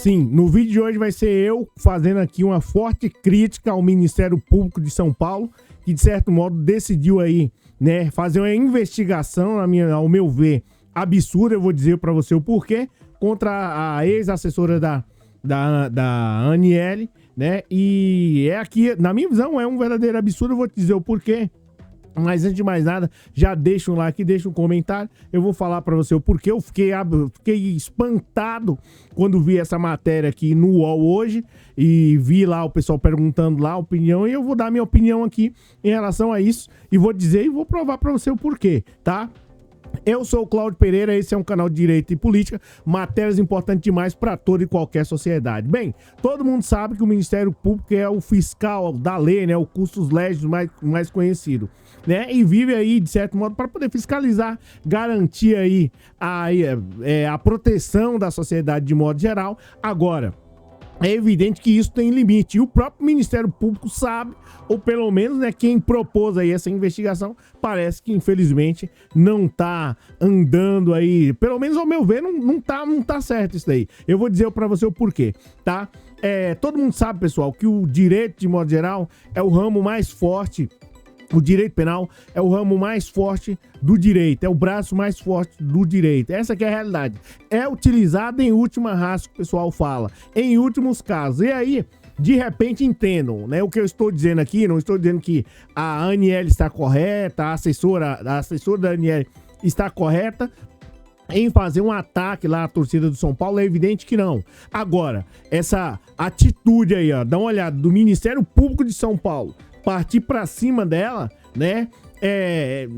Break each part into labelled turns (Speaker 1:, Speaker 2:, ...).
Speaker 1: Sim, no vídeo de hoje vai ser eu fazendo aqui uma forte crítica ao Ministério Público de São Paulo, que de certo modo decidiu aí, né, fazer uma investigação, ao meu ver, absurda, eu vou dizer para você o porquê, contra a ex-assessora da Aniele, né, e é aqui, na minha visão, é um verdadeiro absurdo, eu vou te dizer o porquê. Mas antes de mais nada, já deixa um like, deixa um comentário. Eu vou falar pra você o porquê. Eu fiquei espantado quando vi essa matéria aqui no UOL hoje. E vi lá o pessoal perguntando lá a opinião. E eu vou dar minha opinião aqui em relação a isso. E vou dizer e vou provar pra você o porquê, tá? Eu sou o Cláudio Pereira, esse é um canal de Direito e Política, matérias importantes demais para toda e qualquer sociedade. Bem, todo mundo sabe que o Ministério Público é o fiscal da lei, né, o custos legis mais conhecido, né, e vive aí, de certo modo, para poder fiscalizar, garantir aí a proteção da sociedade de modo geral. Agora, é evidente que isso tem limite, e o próprio Ministério Público sabe, ou pelo menos, né, quem propôs aí essa investigação, parece que infelizmente não tá andando aí, pelo menos ao meu ver, não tá certo isso daí. Eu vou dizer pra você o porquê, tá? Todo mundo sabe, pessoal, que o direito, de modo geral, é o ramo mais forte. O direito penal é o ramo mais forte do direito, é o braço mais forte do direito. Essa que é a realidade. É utilizado em última ratio, que o pessoal fala, em últimos casos. E aí, de repente, entendam, né, o que eu estou dizendo aqui. Não estou dizendo que a Aniele está correta, a assessora da Aniele está correta em fazer um ataque lá à torcida do São Paulo. É evidente que não. Agora, essa atitude aí, ó, dá uma olhada, do Ministério Público de São Paulo, partir pra cima dela, né, é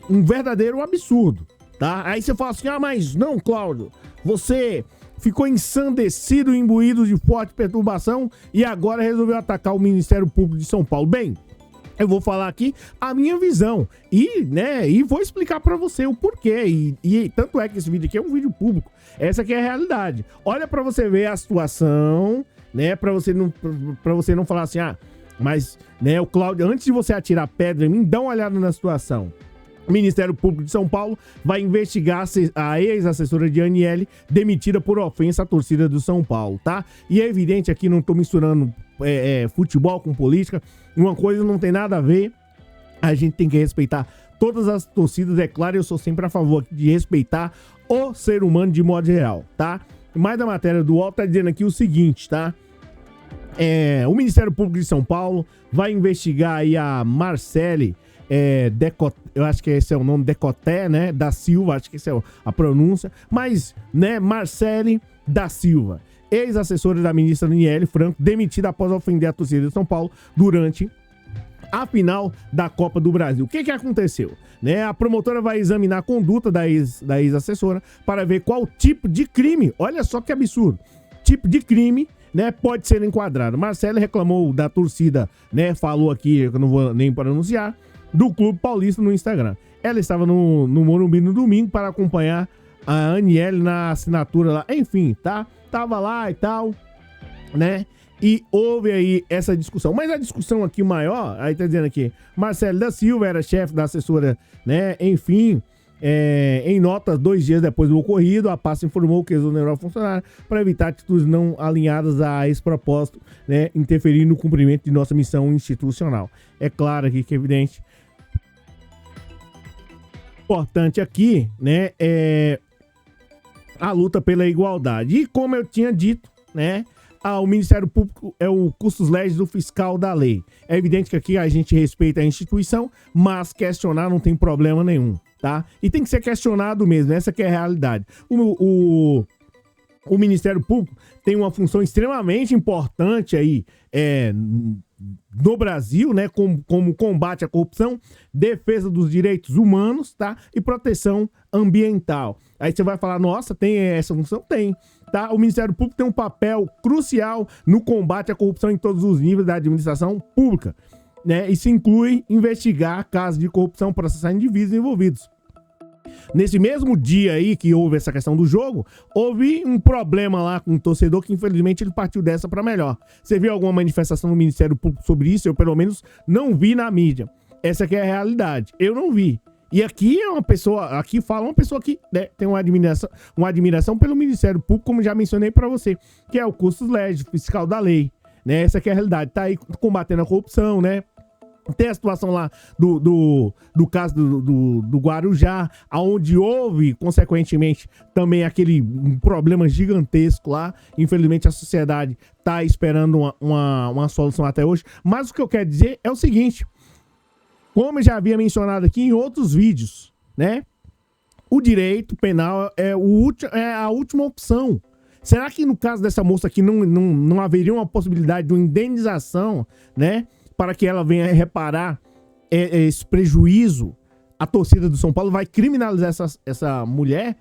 Speaker 1: um verdadeiro absurdo, tá? Aí você fala assim, mas não, Cláudio, você ficou ensandecido, imbuído de forte perturbação e agora resolveu atacar o Ministério Público de São Paulo. Bem, eu vou falar aqui a minha visão e vou explicar pra você o porquê. E tanto é que esse vídeo aqui é um vídeo público. Essa aqui é a realidade. Olha pra você ver a situação, né, pra você não falar assim, mas, né, o Cláudio, antes de você atirar pedra em mim, dá uma olhada na situação. O Ministério Público de São Paulo vai investigar a ex-assessora de Aniele, demitida por ofensa à torcida do São Paulo, tá? E é evidente aqui, não tô misturando futebol com política, uma coisa não tem nada a ver, a gente tem que respeitar todas as torcidas, é claro, eu sou sempre a favor de respeitar o ser humano de modo geral, tá? Mais da matéria do UOL tá dizendo aqui o seguinte, tá? O Ministério Público de São Paulo vai investigar aí a Marcele eu acho que esse é o nome, Decoté, né, da Silva, acho que essa é a pronúncia, mas, né, Marcele da Silva, ex-assessora da ministra Aniele Franco, demitida após ofender a torcida de São Paulo durante a final da Copa do Brasil. O que aconteceu? Né, a promotora vai examinar a conduta da ex-assessora para ver qual tipo de crime, olha só que absurdo, tipo de crime, né, pode ser enquadrado. Marcelo reclamou da torcida, né, falou aqui, eu não vou nem pronunciar, do Clube Paulista no Instagram. Ela estava no Morumbi no domingo para acompanhar a Aniele na assinatura lá, enfim, tá? Tava lá e tal, né? E houve aí essa discussão. Mas a discussão aqui maior, aí tá dizendo aqui, Marcelo da Silva era chefe da assessora, né? Enfim, em nota, 2 dias depois do ocorrido, a pasta informou que exonerou a funcionária para evitar atitudes não alinhadas a esse propósito, né, interferir no cumprimento de nossa missão institucional. É claro aqui que é evidente. Importante aqui, né, é a luta pela igualdade. E como eu tinha dito, né, o Ministério Público é o custos legis do fiscal da lei. É evidente que aqui a gente respeita a instituição, mas questionar não tem problema nenhum, tá? E tem que ser questionado mesmo, essa que é a realidade. O Ministério Público tem uma função extremamente importante aí no Brasil, né, como combate à corrupção, defesa dos direitos humanos, tá? E proteção ambiental. Aí você vai falar, nossa, tem essa função? Tem, tá? O Ministério Público tem um papel crucial no combate à corrupção em todos os níveis da administração pública, né? Isso inclui investigar casos de corrupção, processar indivíduos envolvidos. Nesse mesmo dia aí que houve essa questão do jogo, houve um problema lá com o torcedor que infelizmente ele partiu dessa para melhor. Você viu alguma manifestação do Ministério Público sobre isso? Eu pelo menos não vi na mídia. Essa aqui é a realidade. Eu não vi. E aqui é uma pessoa, aqui fala uma pessoa que, né, tem uma admiração pelo Ministério Público, como já mencionei para você, que é o Custos Legis, fiscal da lei, né? Essa que é a realidade. Tá aí combatendo a corrupção, né? Tem a situação lá do caso do Guarujá, onde houve, consequentemente, também aquele problema gigantesco lá. Infelizmente, a sociedade está esperando uma solução até hoje. Mas o que eu quero dizer é o seguinte, como eu já havia mencionado aqui em outros vídeos, né? O direito penal é a última opção. Será que no caso dessa moça aqui não haveria uma possibilidade de uma indenização, né? Para que ela venha reparar esse prejuízo? A torcida do São Paulo vai criminalizar essa mulher?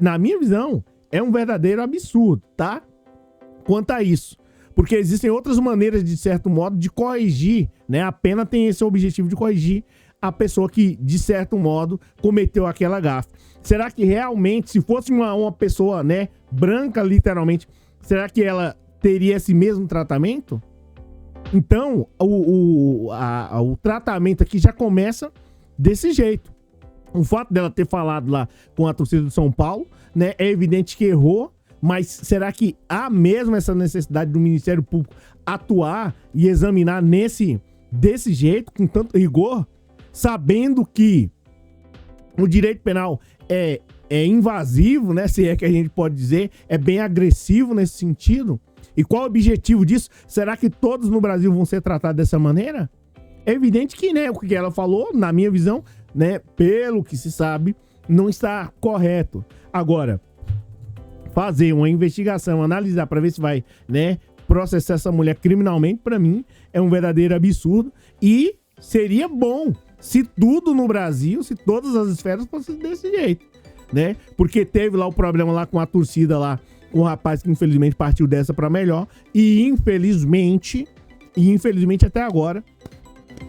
Speaker 1: Na minha visão, é um verdadeiro absurdo, tá? Quanto a isso. Porque existem outras maneiras, de certo modo, de corrigir, né? A pena tem esse objetivo de corrigir a pessoa que, de certo modo, cometeu aquela gafe. Será que realmente, se fosse uma pessoa, né, branca, literalmente, será que ela teria esse mesmo tratamento? Então, o tratamento aqui já começa desse jeito. O fato dela ter falado lá com a torcida do São Paulo, né, é evidente que errou, mas será que há mesmo essa necessidade do Ministério Público atuar e examinar desse jeito, com tanto rigor, sabendo que o direito penal é invasivo, né, se é que a gente pode dizer, é bem agressivo nesse sentido? E qual o objetivo disso? Será que todos no Brasil vão ser tratados dessa maneira? É evidente que, né, o que ela falou, na minha visão, né, pelo que se sabe, não está correto. Agora, fazer uma investigação, analisar para ver se vai, né, processar essa mulher criminalmente, para mim, é um verdadeiro absurdo. E seria bom se tudo no Brasil, se todas as esferas fossem desse jeito, né? Porque teve lá o problema lá com a torcida lá, um rapaz que infelizmente partiu dessa para melhor e infelizmente até agora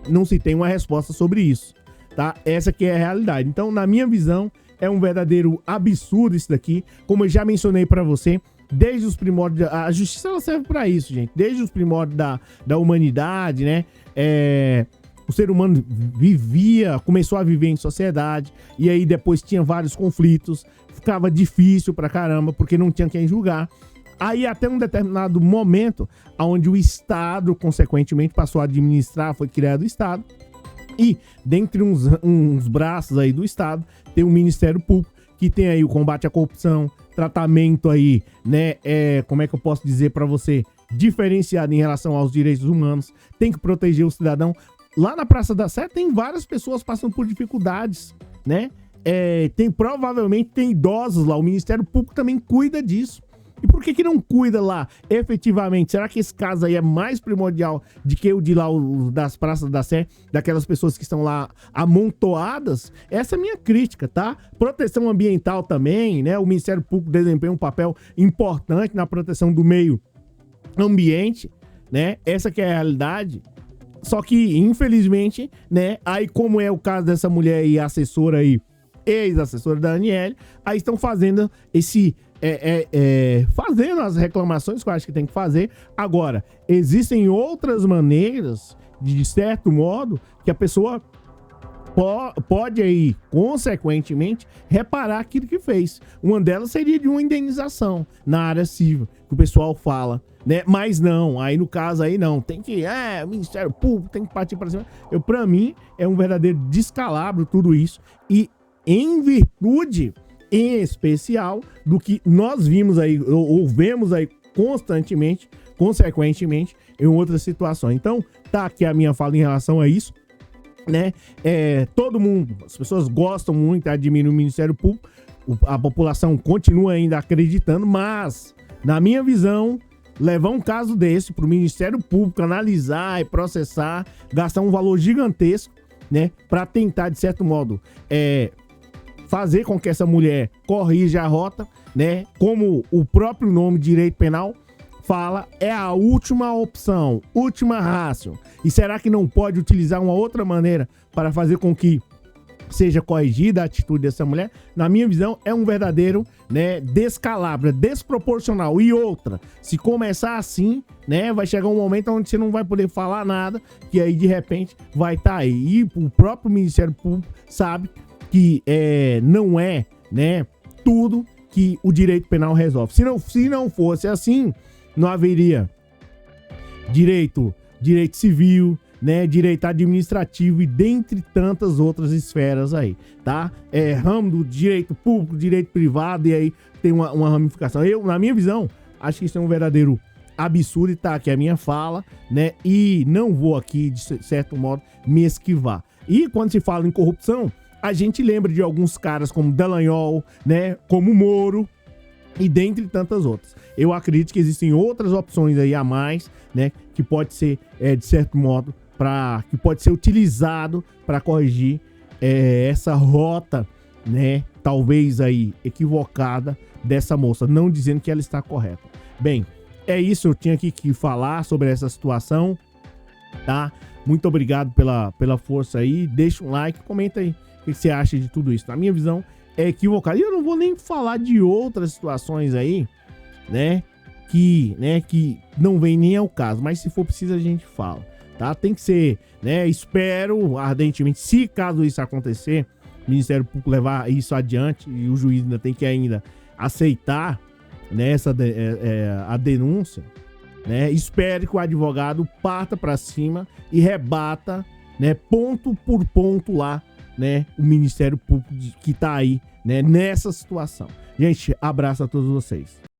Speaker 1: não se tem uma resposta sobre isso, tá? Essa que é a realidade. Então, na minha visão, é um verdadeiro absurdo isso daqui. Como eu já mencionei para você, desde os primórdios, a justiça ela serve para isso, gente. Desde os primórdios da humanidade, né? O ser humano começou a viver em sociedade, e aí depois tinha vários conflitos, ficava difícil pra caramba, porque não tinha quem julgar. Aí até um determinado momento, onde o Estado, consequentemente, passou a administrar, foi criado o Estado, e dentre uns braços aí do Estado, tem o Ministério Público, que tem aí o combate à corrupção, tratamento aí, né, como é que eu posso dizer pra você, diferenciado em relação aos direitos humanos, tem que proteger o cidadão. Lá na Praça da Sé tem várias pessoas passando por dificuldades, né? Provavelmente tem idosos lá, o Ministério Público também cuida disso. E por que não cuida lá, efetivamente? Será que esse caso aí é mais primordial do que o de lá, das Praças da Sé, daquelas pessoas que estão lá amontoadas? Essa é a minha crítica, tá? Proteção ambiental também, né? O Ministério Público desempenha um papel importante na proteção do meio ambiente, né? Essa que é a realidade. Só que, infelizmente, né, aí como é o caso dessa mulher aí, assessora aí, ex-assessora da Aniele, aí estão fazendo fazendo as reclamações que eu acho que tem que fazer. Agora, existem outras maneiras, de certo modo, que a pessoa pode aí, consequentemente, reparar aquilo que fez. Uma delas seria de uma indenização na área civil, que o pessoal fala, né? Mas não, aí no caso aí não, tem que, o Ministério Público tem que partir para cima. Pra mim, é um verdadeiro descalabro tudo isso, e em virtude, em especial, do que nós vimos aí, ou vemos aí constantemente, consequentemente, em outras situações. Então, tá aqui a minha fala em relação a isso, né? Todo mundo, as pessoas gostam muito, admiram o Ministério Público, a população continua ainda acreditando, mas, na minha visão, levar um caso desse para o Ministério Público analisar e processar, gastar um valor gigantesco, né, para tentar, de certo modo, fazer com que essa mulher corrija a rota, né, como o próprio nome direito penal fala, é a última opção, última ratio. E será que não pode utilizar uma outra maneira para fazer com que seja corrigida a atitude dessa mulher? Na minha visão, é um verdadeiro, né, descalabro, desproporcional. E outra, se começar assim, né, vai chegar um momento onde você não vai poder falar nada, que aí de repente vai estar aí. E o próprio Ministério Público sabe que não é, né, tudo que o direito penal resolve. Se não fosse assim, não haveria direito civil, né, direito administrativo e dentre tantas outras esferas aí, tá? Ramo do direito público, direito privado, e aí tem uma ramificação. Eu, na minha visão, acho que isso é um verdadeiro absurdo, e tá aqui a minha fala, né, e não vou aqui, de certo modo, me esquivar. E quando se fala em corrupção, a gente lembra de alguns caras como Dallagnol, né, como Moro, e dentre tantas outras. Eu acredito que existem outras opções aí a mais, né, que pode ser, de certo modo, que pode ser utilizado para corrigir essa rota, né, talvez aí equivocada dessa moça, não dizendo que ela está correta. Bem, é isso, eu tinha aqui que falar sobre essa situação, tá? Muito obrigado pela força aí, deixa um like, comenta aí o que você acha de tudo isso. Na minha visão, é equivocado. E eu não vou nem falar de outras situações aí, né, que não vem nem ao caso, mas se for preciso a gente fala, tá? Tem que ser, né, espero ardentemente, se caso isso acontecer, o Ministério Público levar isso adiante e o juiz ainda tem que aceitar, né, a denúncia, né, espere que o advogado parta para cima e rebata, né, ponto por ponto lá, né, o Ministério Público que tá aí, né, nessa situação. Gente, abraço a todos vocês.